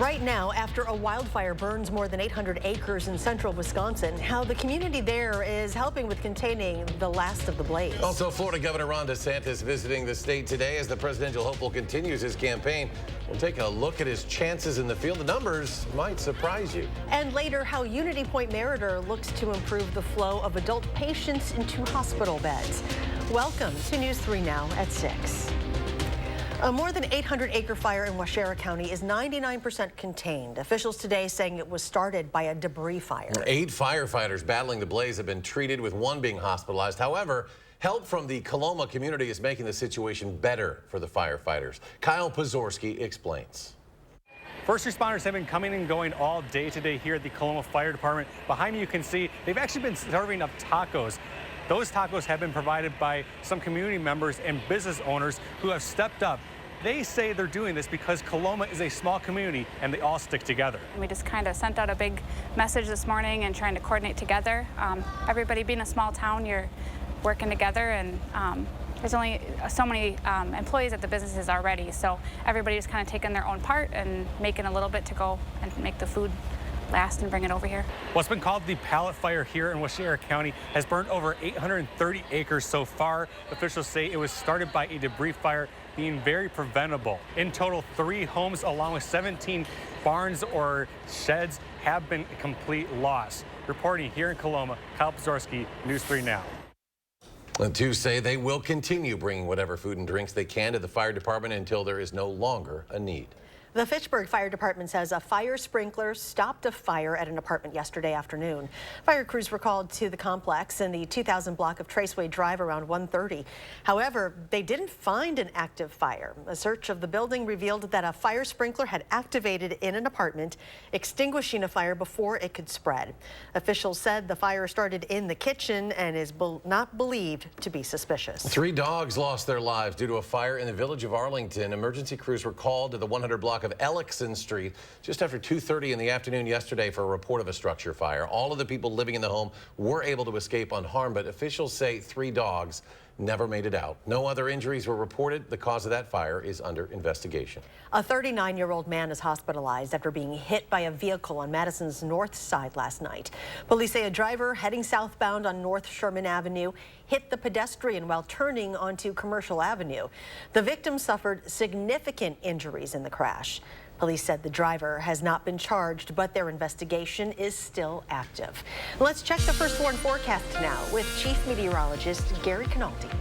Right now, after a wildfire burns more than 800 acres in central Wisconsin, how the community there is helping with containing the last of the blaze. Also, Florida Governor Ron DeSantis visiting the state today as the presidential hopeful continues his campaign. We'll take a look at his chances in the field. The numbers might surprise you. And later, how Unity Point Meritor looks to improve the flow of adult patients into hospital beds. Welcome to News 3 Now at 6. A more than 800-acre fire in Waushara County is 99% contained. Officials today saying it was started by a debris fire. 8 firefighters battling the blaze have been treated, with 1 being hospitalized. However, help from the Coloma community is making the situation better for the firefighters. Kyle Pazorski explains. First responders have been coming and going all day today here at the Coloma Fire Department. Behind me you can see they've actually been serving up tacos. Those tacos have been provided by some community members and business owners who have stepped up. They say they're doing this because Coloma is a small community and they all stick together. We just kind of sent out a big message this morning and trying to coordinate together. Everybody being a small town, you're working together, and there's only so many employees at the businesses already, so everybody's kind of taking their own part and making a little bit to go and make the food last and bring it over here. What's been called the pallet fire here in Waushara County has burned over 830 acres so far. Officials say it was started by a debris fire, being very preventable. In total, 3 homes along with 17 barns or sheds have been a complete loss. Reporting here in Coloma, Kyle Pazorski, News 3 Now. The 2 say they will continue bringing whatever food and drinks they can to the fire department until there is no longer a need. The Fitchburg Fire Department says a fire sprinkler stopped a fire at an apartment yesterday afternoon. Fire crews were called to the complex in the 2000 block of Traceway Drive around 1:30. However, they didn't find an active fire. A search of the building revealed that a fire sprinkler had activated in an apartment, extinguishing a fire before it could spread. Officials said the fire started in the kitchen and is not believed to be suspicious. 3 dogs lost their lives due to a fire in the village of Arlington. Emergency crews were called to the 100 block of Ellickson Street just after 2:30 in the afternoon yesterday for a report of a structure fire. All of the people living in the home were able to escape unharmed, but officials say 3 dogs never made it out. No other injuries were reported. The cause of that fire is under investigation. A 39-year-old man is hospitalized after being hit by a vehicle on Madison's north side last night. Police say a driver heading southbound on North Sherman Avenue hit the pedestrian while turning onto Commercial Avenue. The victim suffered significant injuries in the crash. Police said the driver has not been charged, but their investigation is still active. Let's check the first warn forecast now with Chief Meteorologist Gary Canaldi.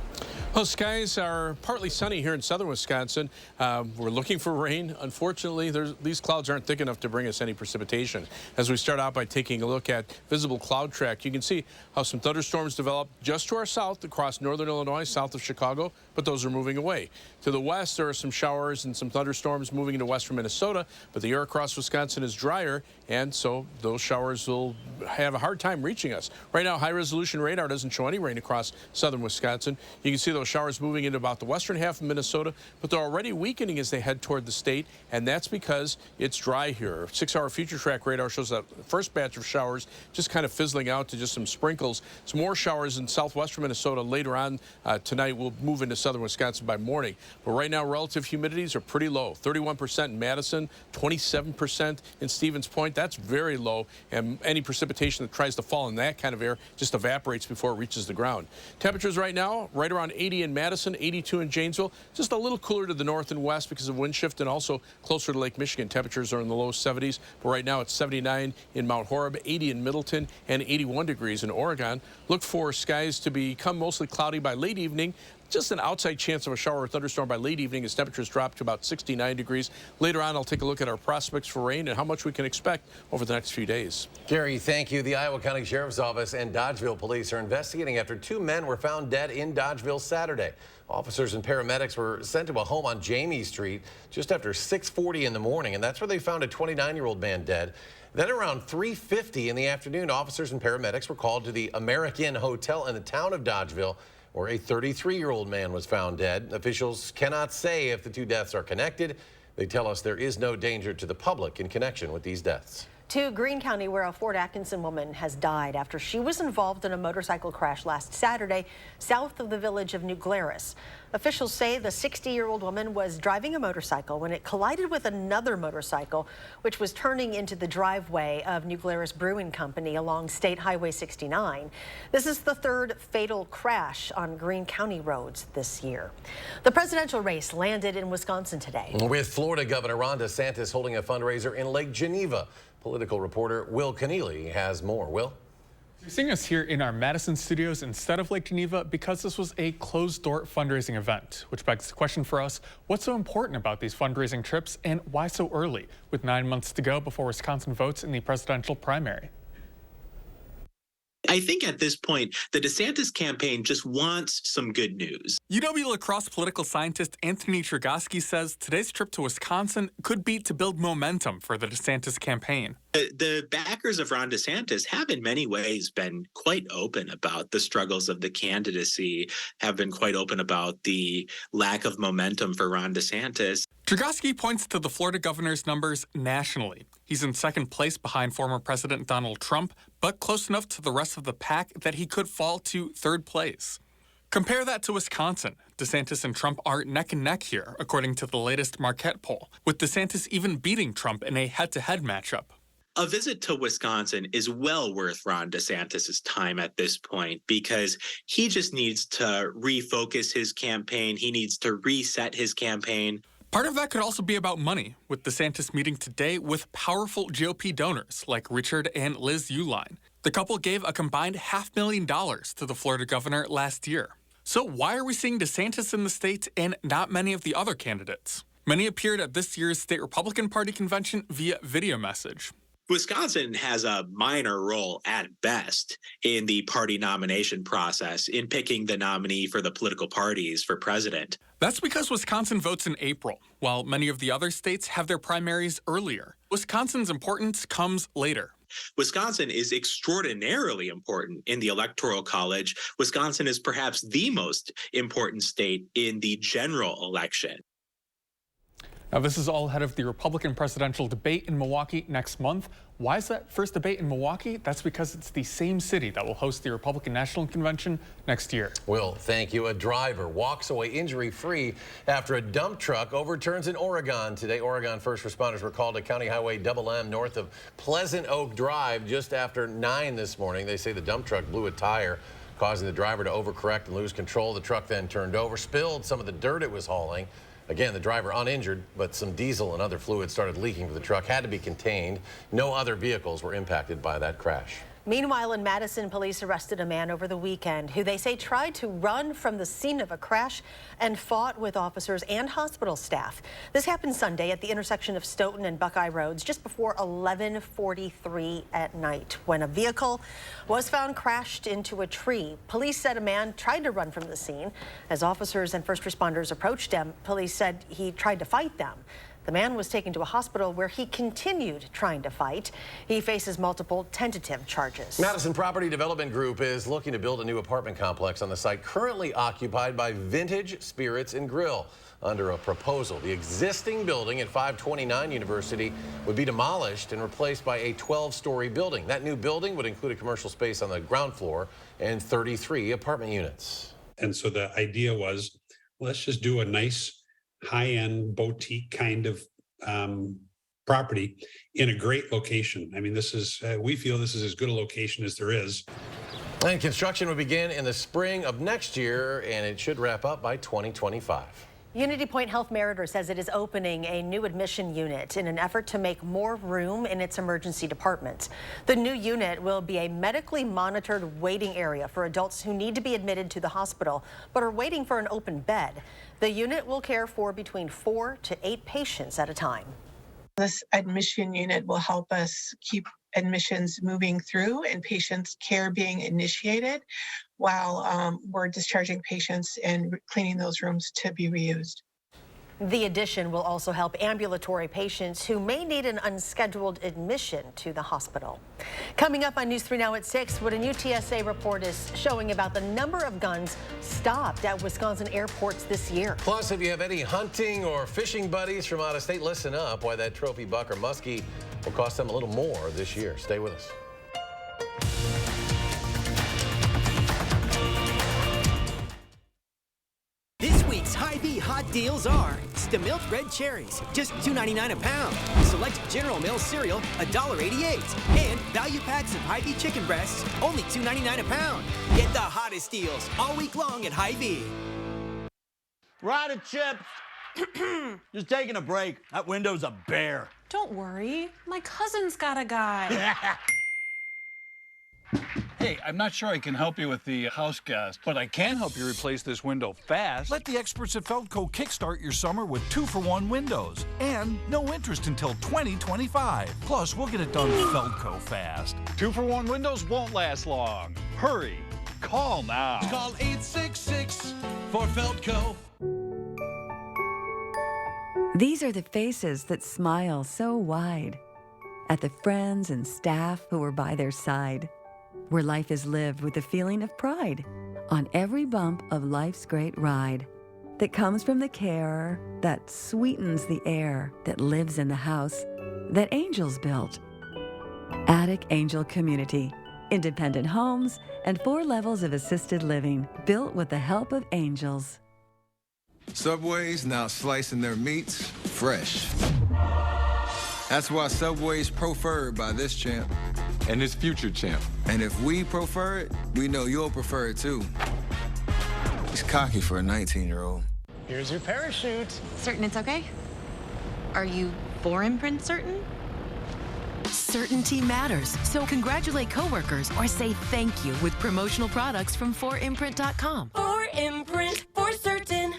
Well, skies are partly sunny here in southern Wisconsin. We're looking for rain. Unfortunately, these clouds aren't thick enough to bring us any precipitation. As we start out by taking a look at visible cloud track, you can see how some thunderstorms developed just to our south across northern Illinois, south of Chicago, but those are moving away. To the west, there are some showers and some thunderstorms moving into western Minnesota, but the air across Wisconsin is drier, and so those showers will have a hard time reaching us. Right now, high-resolution radar doesn't show any rain across southern Wisconsin. You can see those showers moving into about the western half of Minnesota, but they're already weakening as they head toward the state, and that's because it's dry here. 6-hour future track radar shows that first batch of showers just kind of fizzling out to just some sprinkles. Some more showers in southwestern Minnesota later on tonight. Will move into southern Wisconsin by morning. But right now, relative humidities are pretty low. 31% in Madison, 27% in Stevens Point. That's very low, and any precipitation that tries to fall in that kind of air just evaporates before it reaches the ground. Temperatures right now, right around 80 in Madison, 82 in Janesville. Just a little cooler to the north and west because of wind shift, and also closer to Lake Michigan. Temperatures are in the low 70s, but right now it's 79 in Mount Horeb, 80 in Middleton, and 81 degrees in Oregon. Look for skies to become mostly cloudy by late evening. Just an outside chance of a shower or thunderstorm by late evening as temperatures drop to about 69 degrees. Later on, I'll take a look at our prospects for rain and how much we can expect over the next few days. Gary, thank you. The Iowa County Sheriff's Office and Dodgeville Police are investigating after 2 men were found dead in Dodgeville Saturday. Officers and paramedics were sent to a home on Jamie Street just after 6:40 in the morning, and that's where they found a 29-year-old man dead. Then around 3:50 in the afternoon, officers and paramedics were called to the American Hotel in the town of Dodgeville, where a 33-year-old man was found dead. Officials cannot say if the 2 deaths are connected. They tell us there is no danger to the public in connection with these deaths. To Greene County, where a Fort Atkinson woman has died after she was involved in a motorcycle crash last Saturday south of the village of New Glarus. Officials say the 60-year-old woman was driving a motorcycle when it collided with another motorcycle, which was turning into the driveway of New Glarus Brewing Company along State Highway 69. This is the third fatal crash on Greene County roads this year. The presidential race landed in Wisconsin today. With Florida Governor Ron DeSantis holding a fundraiser in Lake Geneva. Political reporter Will Keneally has more. Will? You're seeing us here in our Madison studios instead of Lake Geneva because this was a closed-door fundraising event, which begs the question for us, what's so important about these fundraising trips and why so early, with 9 months to go before Wisconsin votes in the presidential primary? I think at this point, the DeSantis campaign just wants some good news. UW-La Crosse political scientist Anthony Trzaskowski says today's trip to Wisconsin could be to build momentum for the DeSantis campaign. The backers of Ron DeSantis have in many ways been quite open about the struggles of the candidacy, have been quite open about the lack of momentum for Ron DeSantis. Trzaskowski points to the Florida governor's numbers nationally. He's in second place behind former President Donald Trump, but close enough to the rest of the pack that he could fall to third place. Compare that to Wisconsin. DeSantis and Trump are neck and neck here, according to the latest Marquette poll, with DeSantis even beating Trump in a head-to-head matchup. A visit to Wisconsin is well worth Ron DeSantis' time at this point because he just needs to refocus his campaign. He needs to reset his campaign. Part of that could also be about money, with DeSantis meeting today with powerful GOP donors like Richard and Liz Uline. The couple gave a combined $500,000 to the Florida governor last year. So why are we seeing DeSantis in the state and not many of the other candidates? Many appeared at this year's state Republican Party convention via video message. Wisconsin has a minor role at best in the party nomination process in picking the nominee for the political parties for president. That's because Wisconsin votes in April, while many of the other states have their primaries earlier. Wisconsin's importance comes later. Wisconsin is extraordinarily important in the Electoral College. Wisconsin is perhaps the most important state in the general election. Now, this is all ahead of the Republican presidential debate in Milwaukee next month. Why is that first debate in Milwaukee? That's because it's the same city that will host the Republican National Convention next year. Will, thank you. A driver walks away injury-free after a dump truck overturns in Oregon. Today, Oregon first responders were called to County Highway MM north of Pleasant Oak Drive just after 9 this morning. They say the dump truck blew a tire, causing the driver to overcorrect and lose control. The truck then turned over, spilled some of the dirt it was hauling. Again, the driver uninjured, but some diesel and other fluids started leaking from the truck, had to be contained. No other vehicles were impacted by that crash. Meanwhile, in Madison, police arrested a man over the weekend who they say tried to run from the scene of a crash and fought with officers and hospital staff. This happened Sunday at the intersection of Stoughton and Buckeye Roads just before 11:43 at night when a vehicle was found crashed into a tree. Police said a man tried to run from the scene. As officers and first responders approached him, police said he tried to fight them. The man was taken to a hospital where he continued trying to fight. He faces multiple tentative charges. Madison Property Development Group is looking to build a new apartment complex on the site currently occupied by Vintage Spirits and Grill. Under a proposal, the existing building at 529 University would be demolished and replaced by a 12-story building. That new building would include a commercial space on the ground floor and 33 apartment units. And so the idea was, let's just do a nice high-end boutique kind of property in a great location. I mean, this is, we feel this is as good a location as there is. And construction will begin in the spring of next year, and it should wrap up by 2025. Unity Point Health Meritor says it is opening a new admission unit in an effort to make more room in its emergency department. The new unit will be a medically monitored waiting area for adults who need to be admitted to the hospital but are waiting for an open bed. The unit will care for between 4 to 8 patients at a time. This admission unit will help us keep admissions moving through and patients' care being initiated while we're discharging patients and cleaning those rooms to be reused. The addition will also help ambulatory patients who may need an unscheduled admission to the hospital. Coming up on News 3 Now at 6, what a new TSA report is showing about the number of guns stopped at Wisconsin airports this year. Plus, if you have any hunting or fishing buddies from out of state, listen up why that trophy buck or muskie will cost them a little more this year. Stay with us. This week's hot deals are Stamilt Red Cherries, just $2.99 a pound. Select General Mills cereal, $1.88. And value packs of Hy-Vee chicken breasts, only $2.99 a pound. Get the hottest deals all week long at Hy-Vee. Rider chips. Just taking a break. That window's a bear. Don't worry. My cousin's got a guy. Hey, I'm not sure I can help you with the house gas, but I can help you replace this window fast. Let the experts at Feldco kickstart your summer with 2-for-1 windows and no interest until 2025. Plus, we'll get it done Feldco fast. 2-for-1 windows won't last long. Hurry. Call now. Call 866 for Feldco. These are the faces that smile so wide at the friends and staff who are by their side, where life is lived with a feeling of pride on every bump of life's great ride that comes from the care that sweetens the air that lives in the house that angels built. Attic Angel Community, independent homes and 4 levels of assisted living built with the help of angels. Subway's now slicing their meats fresh. That's why Subway's preferred by this champ and his future champ. And if we prefer it, we know you'll prefer it too. He's cocky for a 19-year-old. Here's your parachute. Certain it's okay? Are you for imprint certain? Certainty matters, so congratulate coworkers or say thank you with promotional products from 4imprint.com. 4imprint, for certain.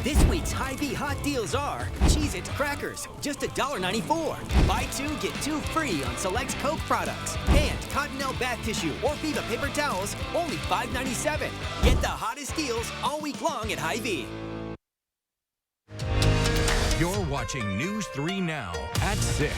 This week's Hy-Vee hot deals are Cheez-It crackers, just $1.94. Buy 2, get 2 free on select Coke products. And Cottonelle bath tissue or Viva paper towels, only $5.97. Get the hottest deals all week long at Hy-Vee. You're watching News 3 Now at 6.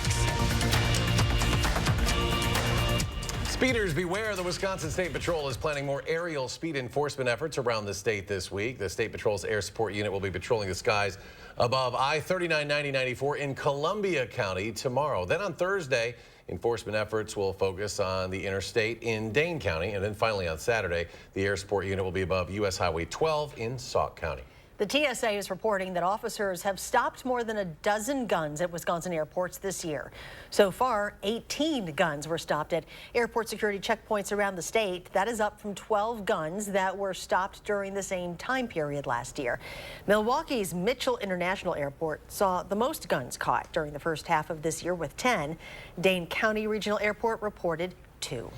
Speeders beware. The Wisconsin State Patrol is planning more aerial speed enforcement efforts around the state this week. The State Patrol's Air Support Unit will be patrolling the skies above I-39, 90, 94 in Columbia County tomorrow. Then on Thursday, enforcement efforts will focus on the interstate in Dane County. And then finally on Saturday, the Air Support Unit will be above U.S. Highway 12 in Sauk County. The TSA is reporting that officers have stopped more than a dozen guns at Wisconsin airports this year. So far, 18 guns were stopped at airport security checkpoints around the state. That is up from 12 guns that were stopped during the same time period last year. Milwaukee's Mitchell International Airport saw the most guns caught during the first half of this year with 10. Dane County Regional Airport reported 2.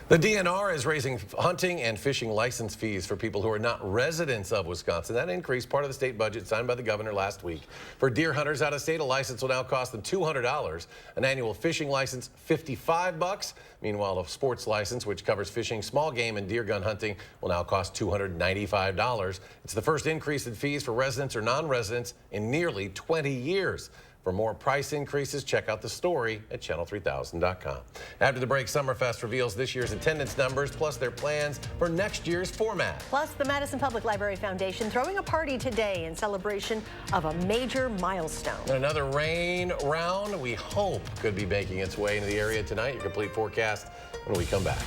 The DNR is raising hunting and fishing license fees for people who are not residents of Wisconsin. That increased part of the state budget signed by the governor last week. For deer hunters out of state, a license will now cost them $200. An annual fishing license, $55. Meanwhile, a sports license, which covers fishing, small game, and deer gun hunting, will now cost $295. It's the first increase in fees for residents or non-residents in nearly 20 years. For more price increases, check out the story at channel3000.com. After the break, Summerfest reveals this year's attendance numbers, plus their plans for next year's format. Plus, the Madison Public Library Foundation throwing a party today in celebration of a major milestone. And another rain round we hope could be making its way into the area tonight. Your complete forecast when we come back.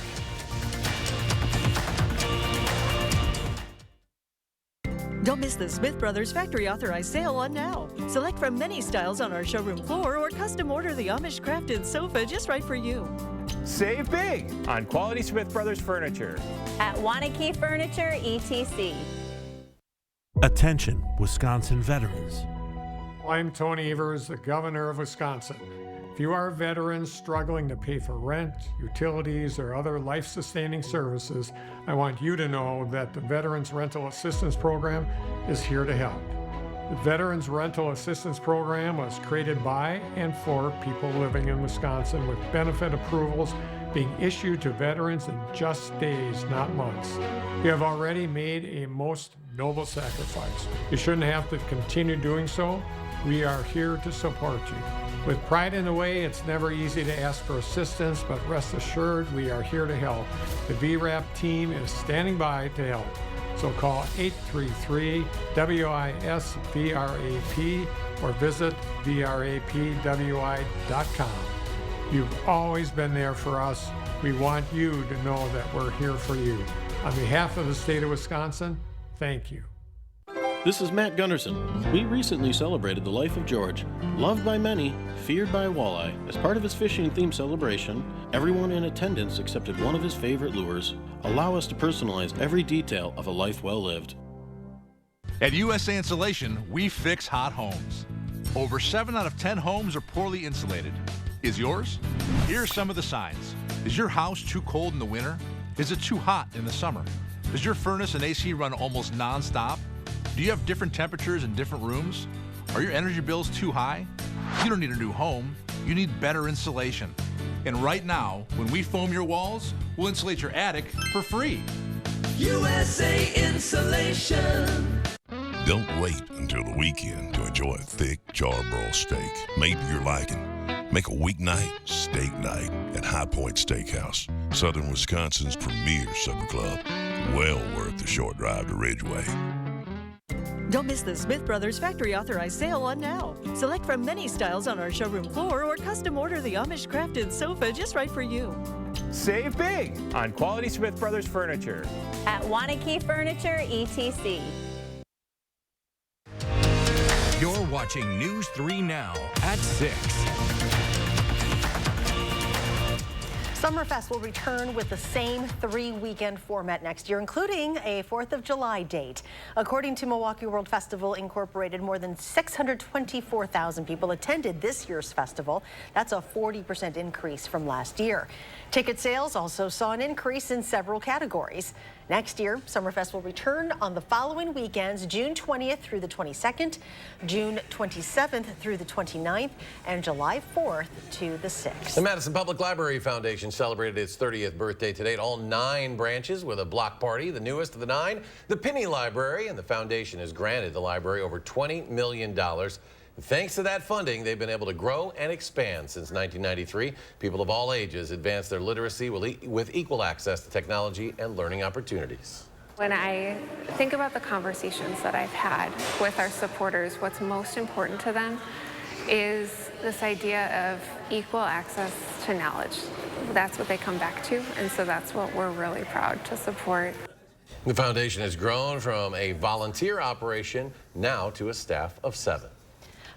Don't miss the Smith Brothers Factory Authorized Sale on now. Select from many styles on our showroom floor or custom order the Amish crafted sofa just right for you. Save big on quality Smith Brothers furniture. At Wanakee Furniture, ETC. Attention, Wisconsin veterans. I'm Tony Evers, the governor of Wisconsin. If you are veterans struggling to pay for rent, utilities, or other life-sustaining services, I want you to know that the Veterans Rental Assistance Program is here to help. The Veterans Rental Assistance Program was created by and for people living in Wisconsin with benefit approvals being issued to veterans in just days, not months. You have already made a most noble sacrifice. You shouldn't have to continue doing so. We are here to support you. With pride in the way, it's never easy to ask for assistance, but rest assured we are here to help. The VRAP team is standing by to help. So call 833-WISC-VRAP or visit VRAPWI.com. You've always been there for us. We want you to know that we're here for you. On behalf of the state of Wisconsin, thank you. This is Matt Gunderson. We recently celebrated the life of George. Loved by many, feared by walleye. As part of his fishing-themed celebration, everyone in attendance accepted one of his favorite lures. Allow us to personalize every detail of a life well lived. At USA Insulation, we fix hot homes. Over 7 out of 10 homes are poorly insulated. Is yours? Here are some of the signs. Is your house too cold in the winter? Is it too hot in the summer? Does your furnace and AC run almost non-stop? Do you have different temperatures in different rooms? Are your energy bills too high? You don't need a new home. You need better insulation. And right now, when we foam your walls, we'll insulate your attic for free. USA Insulation. Don't wait until the weekend to enjoy a thick charbroiled steak made to your liking. Make a weeknight steak night at High Point Steakhouse, Southern Wisconsin's premier supper club. Well worth the short drive to Ridgeway. Don't miss the Smith Brothers Factory Authorized Sale on now. Select from many styles on our showroom floor or custom order the Amish crafted sofa just right for you. Save big on quality Smith Brothers furniture. At Wanakee Furniture, etc. You're watching News 3 Now at 6. Summerfest will return with the same 3-weekend format next year, including a 4th of July date. According to Milwaukee World Festival Incorporated, more than 624,000 people attended this year's festival. That's a 40% increase from last year. Ticket sales also saw an increase in several categories. Next year, Summerfest will return on the following weekends, June 20th through the 22nd, June 27th through the 29th, and July 4th to the 6th. The Madison Public Library Foundation celebrated its 30th birthday today at all 9 branches with a block party. The newest of the 9, the Penny Library, and the foundation has granted the library over $20 million. Thanks to that funding, they've been able to grow and expand since 1993. People of all ages advance their literacy with equal access to technology and learning opportunities. When I think about the conversations that I've had with our supporters, what's most important to them is this idea of equal access to knowledge. That's what they come back to, and so that's what we're really proud to support. The foundation has grown from a volunteer operation now to a staff of 7.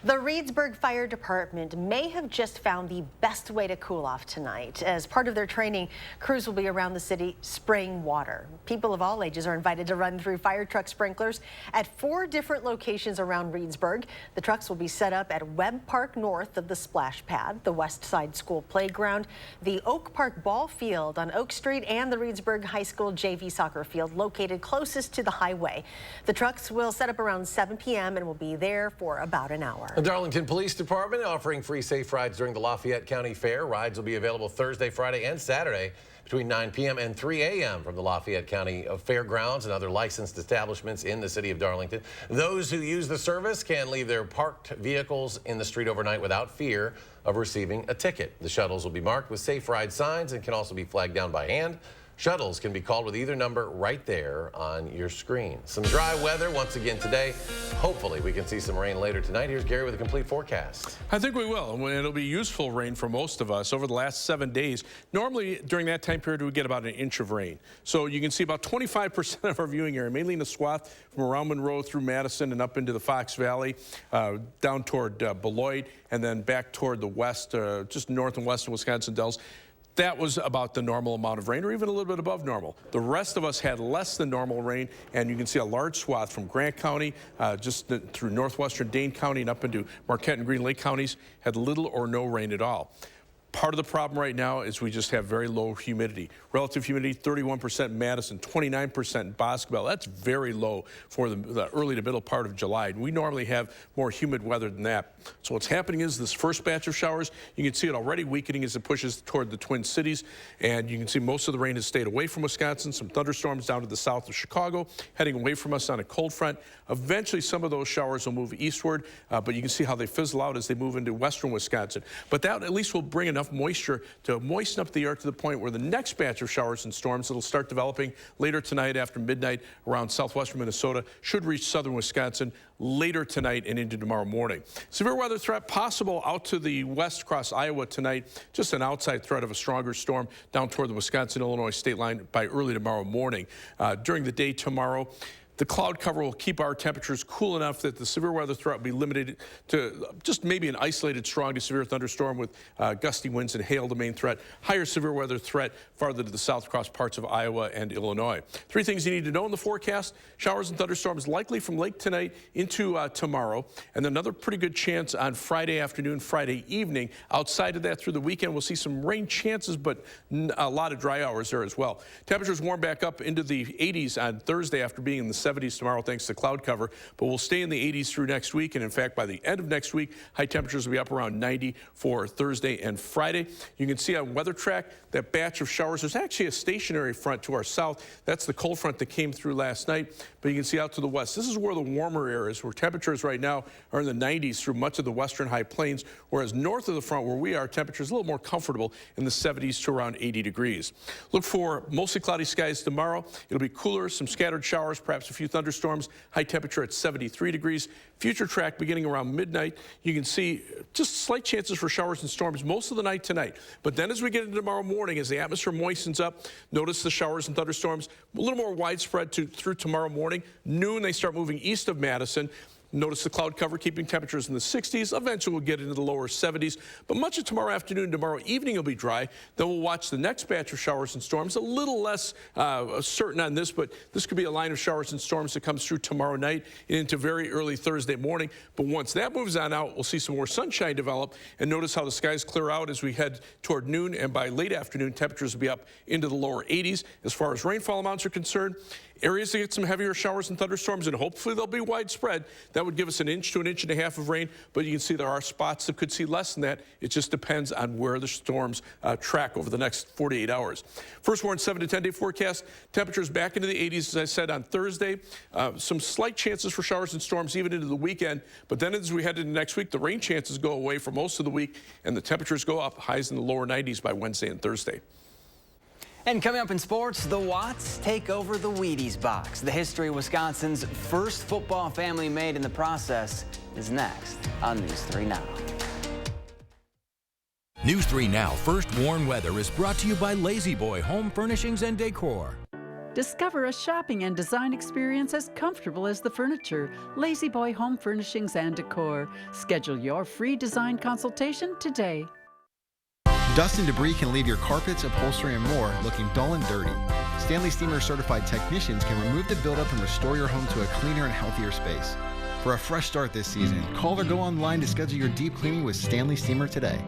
The Reedsburg Fire Department may have just found the best way to cool off tonight. As part of their training, crews will be around the city spraying water. People of all ages are invited to run through fire truck sprinklers at 4 different locations around Reedsburg. The trucks will be set up at Webb Park north of the splash pad, the West Side School playground, the Oak Park ball field on Oak Street, and the Reedsburg High School JV soccer field located closest to the highway. The trucks will set up around 7 p.m. and will be there for about an hour. The Darlington Police Department offering free safe rides during the Lafayette County Fair. Rides will be available Thursday, Friday, and Saturday between 9 p.m. and 3 a.m. from the Lafayette County Fairgrounds and other licensed establishments in the city of Darlington. Those who use the service can leave their parked vehicles in the street overnight without fear of receiving a ticket. The shuttles will be marked with safe ride signs and can also be flagged down by hand. Shuttles can be called with either number right there on your screen. Some dry weather once again today. Hopefully we can see some rain later tonight. Here's Gary with a complete forecast. I think we will. It'll be useful rain for most of us over the last 7 days. Normally during that time period we get about an inch of rain. So you can see about 25% of our viewing area, mainly in the swath from around Monroe through Madison and up into the Fox Valley, down toward Beloit, and then back toward the west, just north and west of Wisconsin Dells. That was about the normal amount of rain, or even a little bit above normal. The rest of us had less than normal rain, and you can see a large swath from Grant County, just through northwestern Dane County and up into Marquette and Green Lake counties, had little or no rain at all. Part of the problem right now is we just have very low humidity. Relative humidity, 31% in Madison, 29% in Boscobel. That's very low for the early to middle part of July. We normally have more humid weather than that. So what's happening is this first batch of showers, you can see it already weakening as it pushes toward the Twin Cities. And you can see most of the rain has stayed away from Wisconsin. Some thunderstorms down to the south of Chicago, heading away from us on a cold front. Eventually, some of those showers will move eastward, but you can see how they fizzle out as they move into western Wisconsin. But that at least will bring enough moisture to moisten up the air to the point where the next batch of showers and storms that'll start developing later tonight after midnight around southwestern Minnesota should reach southern Wisconsin later tonight and into tomorrow morning. Severe weather threat possible out to the west across Iowa tonight. Just an outside threat of a stronger storm down toward the Wisconsin-Illinois state line by early tomorrow morning. During the day tomorrow, The cloud cover will keep our temperatures cool enough that the severe weather threat will be limited to just maybe an isolated strong to severe thunderstorm with gusty winds and hail the main threat. Higher severe weather threat farther to the south across parts of Iowa and Illinois. 3 things you need to know in the forecast. Showers and thunderstorms likely from late tonight into tomorrow, and another pretty good chance on Friday afternoon, Friday evening. Outside of that, through the weekend, we'll see some rain chances, but a lot of dry hours there as well. Temperatures warm back up into the 80s on Thursday after being in the 70s tomorrow thanks to cloud cover, but we'll stay in the 80s through next week, and in fact, by the end of next week, high temperatures will be up around 90 for Thursday and Friday. You can see on Weather Track that batch of showers. There's actually a stationary front to our south. That's the cold front that came through last night, but you can see out to the west. This is where the warmer air is, where temperatures right now are in the 90s through much of the western high plains, whereas north of the front where we are, temperatures a little more comfortable in the 70s to around 80 degrees. Look for mostly cloudy skies tomorrow. It'll be cooler, some scattered showers, perhaps a few thunderstorms, high temperature at 73 degrees. Future track beginning around midnight. You can see just slight chances for showers and storms most of the night tonight. But then as we get into tomorrow morning, as the atmosphere moistens up, notice the showers and thunderstorms a little more widespread through tomorrow morning. Noon, they start moving east of Madison. Notice the cloud cover keeping temperatures in the 60s. Eventually, we'll get into the lower 70s. But much of tomorrow afternoon, tomorrow evening will be dry. Then we'll watch the next batch of showers and storms. A little less certain on this, but this could be a line of showers and storms that comes through tomorrow night and into very early Thursday morning. But once that moves on out, we'll see some more sunshine develop. And notice how the skies clear out as we head toward noon. And by late afternoon, temperatures will be up into the lower 80s. As far as rainfall amounts are concerned, areas that get some heavier showers and thunderstorms, and hopefully they'll be widespread. That would give us 1 inch to 1.5 inches of rain, but you can see there are spots that could see less than that. It just depends on where the storms track over the next 48 hours. First warned 7 to 10 day forecast. Temperatures back into the 80s, as I said, on Thursday. Some slight chances for showers and storms even into the weekend, but then as we head into next week, the rain chances go away for most of the week, and the temperatures go up, highs in the lower 90s by Wednesday and Thursday. And coming up in sports, the Watts take over the Wheaties box. The history of Wisconsin's first football family made in the process is next on News 3 Now. News 3 Now First Warn Weather is brought to you by Lazy Boy Home Furnishings and Decor. Discover a shopping and design experience as comfortable as the furniture. Lazy Boy Home Furnishings and Decor. Schedule your free design consultation today. Dust and debris can leave your carpets, upholstery, and more looking dull and dirty. Stanley Steamer certified technicians can remove the buildup and restore your home to a cleaner and healthier space. For a fresh start this season, call or go online to schedule your deep cleaning with Stanley Steamer today.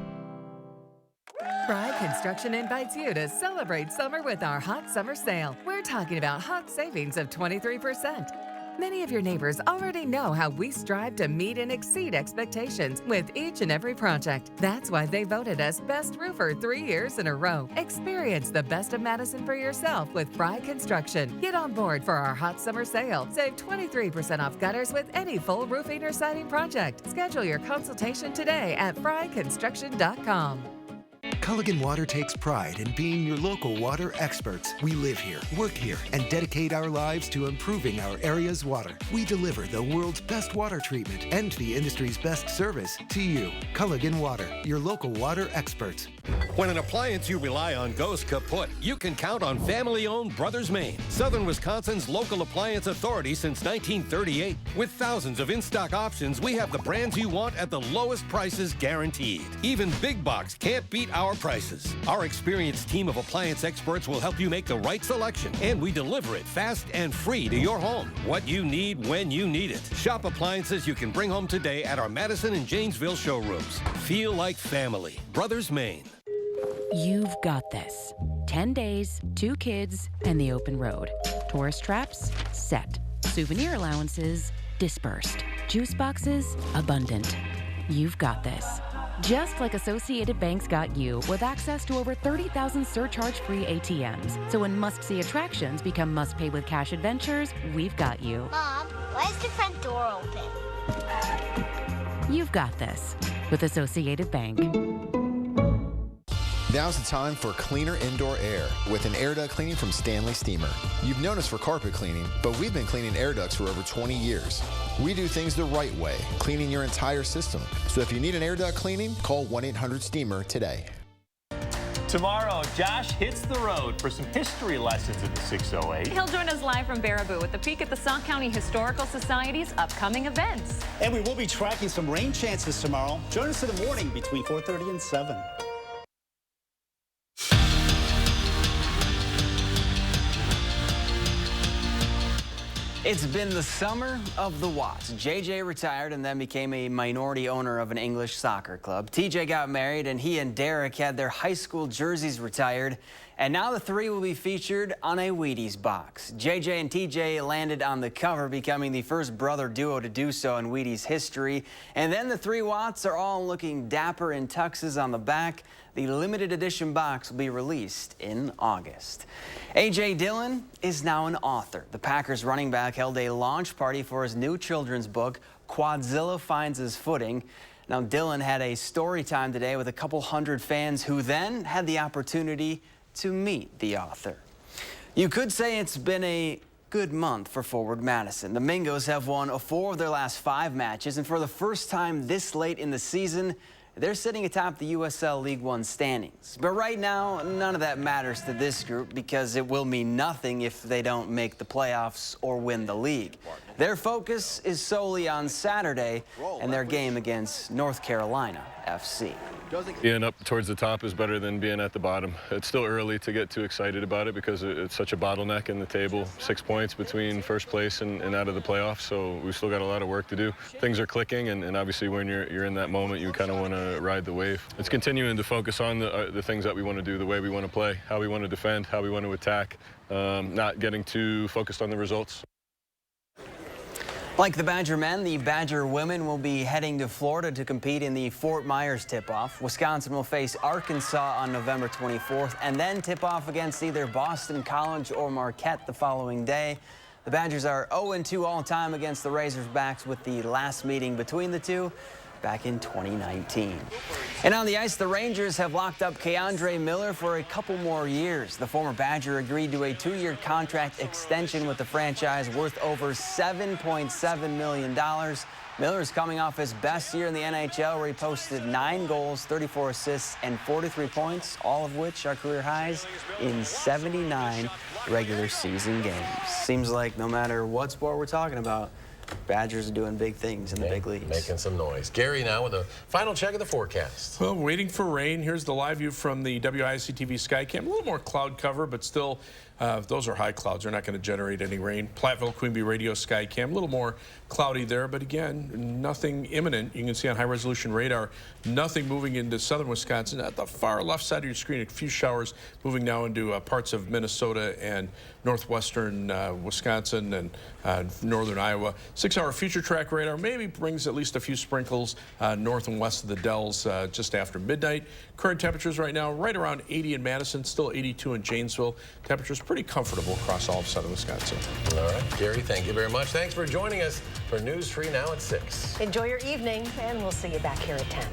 Fry Construction invites you to celebrate summer with our hot summer sale. We're talking about hot savings of 23%. Many of your neighbors already know how we strive to meet and exceed expectations with each and every project. That's why they voted us Best Roofer 3 years in a row. Experience the best of Madison for yourself with Fry Construction. Get on board for our hot summer sale. Save 23% off gutters with any full roofing or siding project. Schedule your consultation today at fryconstruction.com. Culligan Water takes pride in being your local water experts. We live here, work here, and dedicate our lives to improving our area's water. We deliver the world's best water treatment and the industry's best service to you. Culligan Water, your local water experts. When an appliance you rely on goes kaput, you can count on family-owned Brothers Maine, Southern Wisconsin's local appliance authority since 1938. With thousands of in-stock options, we have the brands you want at the lowest prices guaranteed. Even big box can't beat our prices. Our experienced team of appliance experts will help you make the right selection, and we deliver it fast and free to your home. What you need when you need it. Shop appliances you can bring home today at our Madison and Janesville showrooms. Feel like family. Brothers Maine. You've got this. 10 days, 2 kids, and the open road. Tourist traps? Set. Souvenir allowances? Dispersed. Juice boxes? Abundant. You've got this. Just like Associated Bank's got you, with access to over 30,000 surcharge-free ATMs. So when must-see attractions become must-pay with cash adventures, we've got you. Mom, why is the front door open? You've got this with Associated Bank. Now's the time for cleaner indoor air with an air duct cleaning from Stanley Steamer. You've known us for carpet cleaning, but we've been cleaning air ducts for over 20 years. We do things the right way, cleaning your entire system. So if you need an air duct cleaning, call 1-800-STEAMER today. Tomorrow, Josh hits the road for some history lessons in the 608. He'll join us live from Baraboo with a peek at the Sauk County Historical Society's upcoming events. And we will be tracking some rain chances tomorrow. Join us in the morning between 4:30 and 7. It's been the summer of the Watts. JJ retired and then became a minority owner of an English soccer club. TJ got married and he and Derek had their high school jerseys retired. And now the three will be featured on a Wheaties box. JJ and TJ landed on the cover, becoming the first brother duo to do so in Wheaties history. And then the three Watts are all looking dapper in tuxes on the back. The limited edition box will be released in August. A.J. Dillon is now an author. The Packers running back held a launch party for his new children's book, Quadzilla Finds His Footing. Now, Dillon had a story time today with a couple hundred fans who then had the opportunity to meet the author. You could say it's been a good month for Forward Madison. The Mingos have won 4 of their last 5 matches, and for the first time this late in the season, they're sitting atop the USL League One standings. But right now, none of that matters to this group because it will mean nothing if they don't make the playoffs or win the league. Their focus is solely on Saturday and their game against North Carolina FC. Being up towards the top is better than being at the bottom. It's still early to get too excited about it because it's such a bottleneck in the table. 6 points between first place and out of the playoffs, so we've still got a lot of work to do. Things are clicking, and obviously when you're in that moment, you kind of want to ride the wave. It's continuing to focus on the things that we want to do, the way we want to play, how we want to defend, how we want to attack, not getting too focused on the results. Like the Badger men, the Badger women will be heading to Florida to compete in the Fort Myers tip-off. Wisconsin will face Arkansas on November 24th and then tip off against either Boston College or Marquette the following day. The Badgers are 0-2 all-time against the Razorbacks, with the last meeting between the two back in 2019. And on the ice, the Rangers have locked up Keandre Miller for a couple more years. The former Badger agreed to a 2-year contract extension with the franchise worth over $7.7 million. Miller is coming off his best year in the NHL, where he posted 9 goals, 34 assists, and 43 points, all of which are career highs in 79 regular season games. Seems like no matter what sport we're talking about, Badgers are doing big things in the big leagues. Making some noise. Gary now with a final check of the forecast. Well, waiting for rain. Here's the live view from the WISC-TV Skycam. A little more cloud cover, but still, those are high clouds. They're not going to generate any rain. Platteville, Queen Bee Radio Skycam. A little more cloudy there, but again, nothing imminent. You can see on high-resolution radar, nothing moving into southern Wisconsin. At the far left side of your screen, a few showers moving now into parts of Minnesota and northwestern Wisconsin and northern Iowa. 6-hour future track radar maybe brings at least a few sprinkles north and west of the Dells just after midnight. Current temperatures right now right around 80 in Madison, still 82 in Janesville. Temperatures pretty comfortable across all of southern Wisconsin. All right, Gary, thank you very much. Thanks for joining us for News Free now at 6. Enjoy your evening, and we'll see you back here at 10.